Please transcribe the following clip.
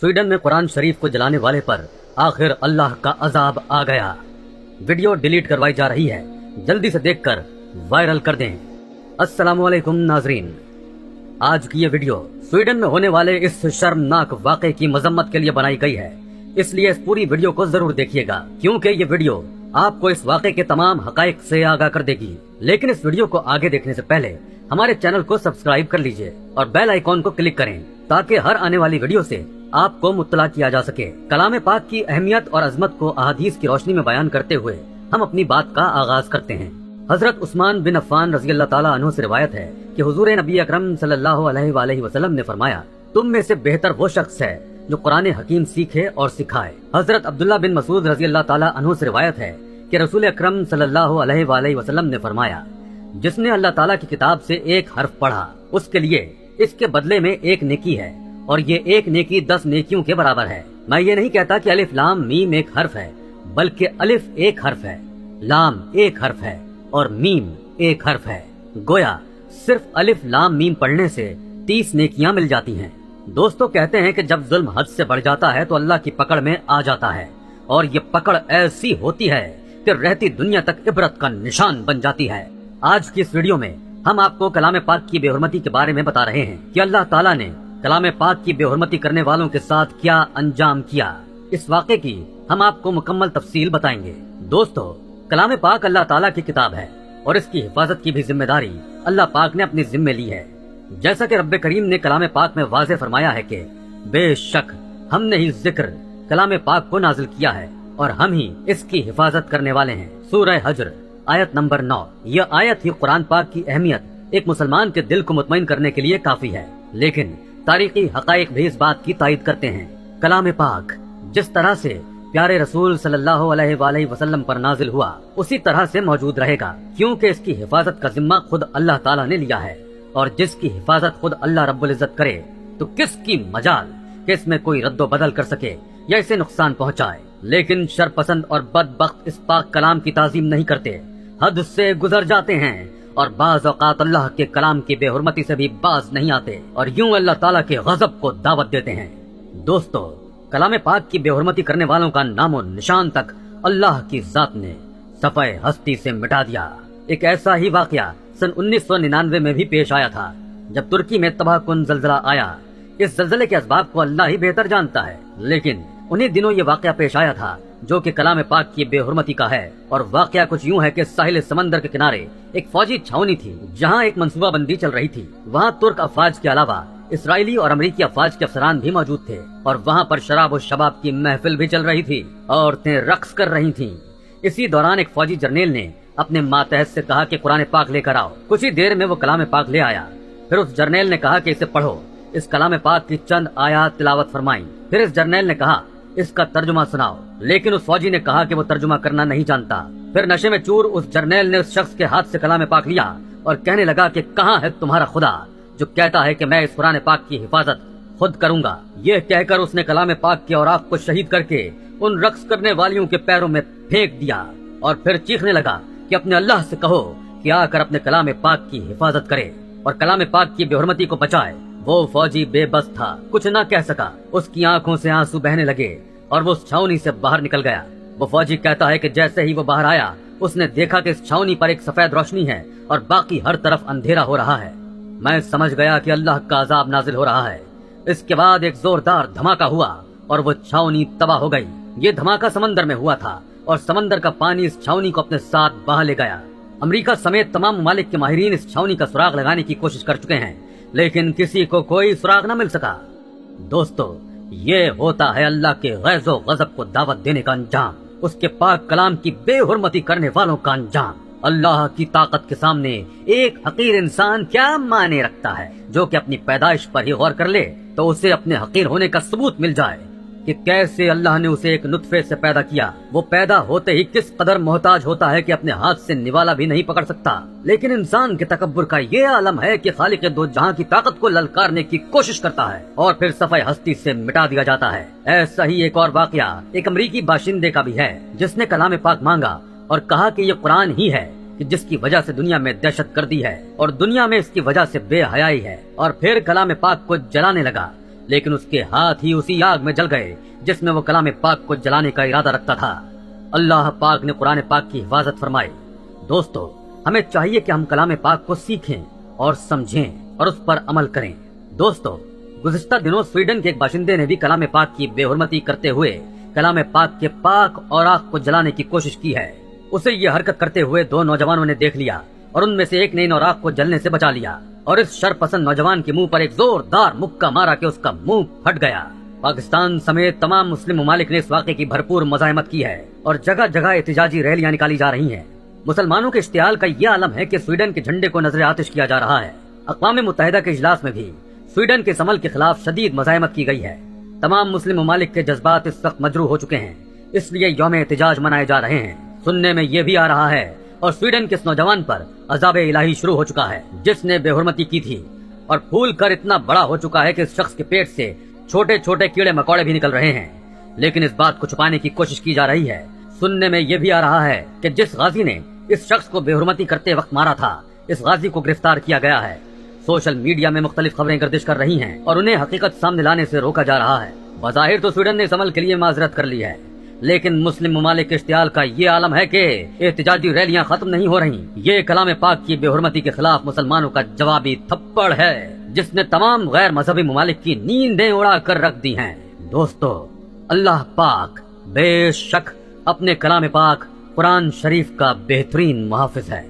Sweden में कुरान शरीफ को जलाने वाले पर आखिर अल्लाह का अजाब आ गया। वीडियो डिलीट करवाई जा रही है, जल्दी से देखकर वायरल कर दें। अस्सलामुअलैकुम नाजरीन, आज की ये वीडियो स्वीडन में होने वाले इस शर्मनाक वाक़े की मजम्मत के लिए बनाई गई है, इसलिए इस पूरी वीडियो को जरूर देखिएगा, क्योंकि ये वीडियो आपको इस वाक़े के तमाम हकाइक से आगाह कर देगी। लेकिन इस वीडियो को आगे देखने से पहले हमारे चैनल को सब्सक्राइब कर लीजिए और बेल आइकॉन को क्लिक करें, ताकि हर आने वाली वीडियो से आपको मुत्तला किया जा सके। कलाम पाक की अहमियत और अजमत को अहादीस की रोशनी में बयान करते हुए हम अपनी बात का आगाज करते हैं। हजरत उस्मान बिन अफ़्फ़ान रज़ी अल्लाह ताला अन्हु से रिवायत है कि हुजूर नबी अकरम सल्लल्लाहु अलैहि वसल्लम ने फरमाया, तुम में से बेहतर वो शख्स है जो कुरान हकीम सीखे और सिखाए। हजरत अब्दुल्ला बिन मसूद रज़ी अल्लाह ताला अन्हु से रिवायत है कि रसूल अकरम सल्लल्लाहु अलैहि वसल्लम ने फरमाया, जिसने अल्लाह ताला की किताब से एक हर्फ पढ़ा, उसके लिए इसके बदले में एक नेकी है, और ये एक नेकी 10 नेकियों के बराबर है। मैं ये नहीं कहता कि अलिफ लाम मीम एक हर्फ है, बल्कि अलिफ एक हर्फ है, लाम एक हर्फ है और मीम एक हर्फ है। गोया सिर्फ अलिफ लाम मीम पढ़ने से 30 नेकियां मिल जाती हैं। दोस्तों, कहते हैं कि जब जुल्म हद से बढ़ जाता है तो अल्लाह की पकड़ में आ जाता है, और ये पकड़ ऐसी होती है कि रहती दुनिया तक इबरत का निशान बन जाती है। आज की इस वीडियो में हम आपको कलाम पाक की बेहुरमती के बारे में बता रहे हैं कि अल्लाह ताला ने कलाम पाक की बेहुरमती करने वालों के साथ क्या अंजाम किया। इस वाक़े की हम आपको मुकम्मल तफसील बताएंगे। दोस्तों, कलाम पाक अल्लाह ताला की किताब है और इसकी हिफाजत की भी जिम्मेदारी अल्लाह पाक ने अपनी जिम्मे ली है। जैसा कि रब्बे करीम ने कलाम पाक में वाज़ेह फरमाया है कि बेशक हमने ही जिक्र कलाम पाक को नाजिल किया है और हम ही इसकी हिफाजत करने वाले हैं। सूरह हज्र आयत नंबर 9। यह आयत ही कुरान पाक की अहमियत एक मुसलमान के दिल को मुतमईन करने के लिए काफी है। लेकिन तारीखी हकाइक भी इस बात की तायद करते हैं। कलाम पाक जिस तरह से प्यारे रसूल सल्लल्लाहु अलैहि वसल्लम पर नाजिल हुआ, उसी तरह से मौजूद रहेगा, क्योंकि इसकी हिफाजत का जिम्मा खुद अल्लाह ताला ने लिया है, और जिसकी हिफाजत खुद अल्लाह रब्बुल इज्जत करे तो किसकी मजाल कि इसमें कोई रद्दो बदल कर सके या इसे नुकसान पहुँचाए। लेकिन शरपसंद और बदबख्त इस पाक कलाम की ताजीम नहीं करते, हद से गुजर जाते हैं और बाज औकात अल्लाह के कलाम की बेहुरमती से भी बाज नहीं आते और यूं अल्लाह ताला के गजब को दावत देते हैं। दोस्तों, कलाम पाक की बेहुरमती करने वालों का नामो निशान तक अल्लाह की जात ने सफ़े हस्ती से मिटा दिया। एक ऐसा ही वाकया सन 1999 में भी पेश आया था, जब तुर्की में तबाहकुन जल्जला आया। इस जल्जले के असबाब को अल्लाह ही बेहतर जानता है, लेकिन उन्हीं दिनों ये वाकया पेश आया था जो कि कलाम पाक की बेहुरमती का है। और वाकया कुछ यूं है कि साहिल समंदर के किनारे एक फौजी छावनी थी, जहां एक मंसूबा बंदी चल रही थी। वहां तुर्क अफवाज के अलावा इसराइली और अमरीकी अफवाज के अफसरान भी मौजूद थे, और वहां पर शराब और शबाब की महफिल भी चल रही थी, औरतें रक्स कर रही थीं। इसी दौरान एक फौजी जर्नेल ने अपने मातहत से कहा कि कुरान पाक लेकर आओ। कुछ ही देर में वो कलाम पाक ले आया। फिर उस जर्नेल ने कहा कि इसे पढ़ो। इस कलाम पाक की चंद आयात तिलावत फरमाई। फिर इस जर्नेल ने कहा, इसका तर्जुमा सुनाओ। लेकिन उस फौजी ने कहा कि वो तर्जुमा करना नहीं जानता। फिर नशे में चूर उस जर्नेल ने उस शख्स के हाथ से कलाम पाक लिया और कहने लगा कि कहाँ है तुम्हारा खुदा जो कहता है कि मैं इस कुरान पाक की हिफाजत खुद करूंगा। ये कहकर उसने कलाम पाक के औराक को शहीद करके उन रक्स करने वालियों के पैरों में फेंक दिया और फिर चीखने लगा कि अपने अल्लाह से कहो कि आकर अपने कलाम पाक की हिफाजत करे और कलाम पाक की बेहुरमती को बचाए। वो फौजी बेबस था, कुछ न कह सका। उसकी आंखों से आंसू बहने लगे और वो उस छावनी से बाहर निकल गया। वो फौजी कहता है कि जैसे ही वो बाहर आया, उसने देखा कि इस छावनी पर एक सफेद रोशनी है और बाकी हर तरफ अंधेरा हो रहा है। मैं समझ गया कि अल्लाह का अजाब नाजिल हो रहा है। इसके बाद एक जोरदार धमाका हुआ और वो छावनी तबाह हो गई। ये धमाका समंदर में हुआ था और समंदर का पानी इस छावनी को अपने साथ बहा ले गया। अमेरिका समेत तमाम ममालिक के माहिरीन इस छावनी का सुराग लगाने की कोशिश कर चुके हैं, लेकिन किसी को कोई सुराग न मिल सका। दोस्तों, ये होता है अल्लाह के गैज़ो गज़ब को दावत देने का अंजाम, उसके पाक कलाम की बेहुरमती करने वालों का अंजाम। अल्लाह की ताकत के सामने एक हकीर इंसान क्या माने रखता है, जो कि अपनी पैदाइश पर ही गौर कर ले तो उसे अपने हकीर होने का सबूत मिल जाए कि कैसे अल्लाह ने उसे एक नुत्फे से पैदा किया। वो पैदा होते ही किस कदर मोहताज होता है कि अपने हाथ से निवाला भी नहीं पकड़ सकता। लेकिन इंसान के तकब्बुर का ये आलम है कि खालिक दो जहां की ताकत को ललकारने की कोशिश करता है और फिर सफ़े हस्ती से मिटा दिया जाता है। ऐसा ही एक और वाकया एक अमरीकी बाशिंदे का भी है, जिसने कलाम पाक मांगा और कहा कि ये कुरान ही है कि जिसकी वजह से दुनिया में दहशत गर्दी है और दुनिया में इसकी वजह से बेहयाई है, और फिर कलाम पाक को जलाने लगा لیکن اس کے ہاتھ ہی اسی آگ میں جل گئے جس میں وہ کلام پاک کو جلانے کا ارادہ رکھتا تھا۔ اللہ پاک نے قرآن پاک کی حفاظت فرمائی۔ دوستو، ہمیں چاہیے کہ ہم کلام پاک کو سیکھیں اور سمجھیں اور اس پر عمل کریں۔ دوستو، گزشتہ دنوں سویڈن کے ایک باشندے نے بھی کلام پاک کی بے حرمتی کرتے ہوئے کلام پاک کے پاک اوراق کو جلانے کی کوشش کی ہے۔ اسے یہ حرکت کرتے ہوئے دو نوجوانوں نے دیکھ لیا اور ان میں سے ایک نے ان اوراق کو جلنے سے بچا لیا اور اس شرپسند نوجوان کے منہ پر ایک زوردار مکہ مارا کہ اس کا منہ پھٹ گیا۔ پاکستان سمیت تمام مسلم ممالک نے اس واقعے کی بھرپور مزاحمت کی ہے اور جگہ جگہ احتجاجی ریلیاں نکالی جا رہی ہیں۔ مسلمانوں کے اشتعال کا یہ عالم ہے کہ سویڈن کے جھنڈے کو نظر آتش کیا جا رہا ہے۔ اقوام متحدہ کے اجلاس میں بھی سویڈن کے اس عمل کے خلاف شدید مزاحمت کی گئی ہے۔ تمام مسلم ممالک کے جذبات اس وقت مجروح ہو چکے ہیں، اس لیے یوم احتجاج منائے جا رہے ہیں۔ سننے میں یہ بھی آ رہا ہے اور سویڈن کے اس نوجوان پر عذاب الہی شروع ہو چکا ہے جس نے بے حرمتی کی تھی، اور پھول کر اتنا بڑا ہو چکا ہے کہ اس شخص کے پیٹ سے چھوٹے چھوٹے کیڑے مکوڑے بھی نکل رہے ہیں، لیکن اس بات کو چھپانے کی کوشش کی جا رہی ہے۔ سننے میں یہ بھی آ رہا ہے کہ جس غازی نے اس شخص کو بے حرمتی کرتے وقت مارا تھا، اس غازی کو گرفتار کیا گیا ہے۔ سوشل میڈیا میں مختلف خبریں گردش کر رہی ہیں اور انہیں حقیقت سامنے لانے سے روکا جا رہا ہے۔ بظاہر تو سویڈن نے اس عمل کے لیے معذرت کر لی ہے، لیکن مسلم ممالک کے اشتعال کا یہ عالم ہے کہ احتجاجی ریلیاں ختم نہیں ہو رہی۔ یہ کلام پاک کی بے حرمتی کے خلاف مسلمانوں کا جوابی تھپڑ ہے جس نے تمام غیر مذہبی ممالک کی نیندیں اڑا کر رکھ دی ہیں۔ دوستو، اللہ پاک بے شک اپنے کلام پاک قرآن شریف کا بہترین محافظ ہے۔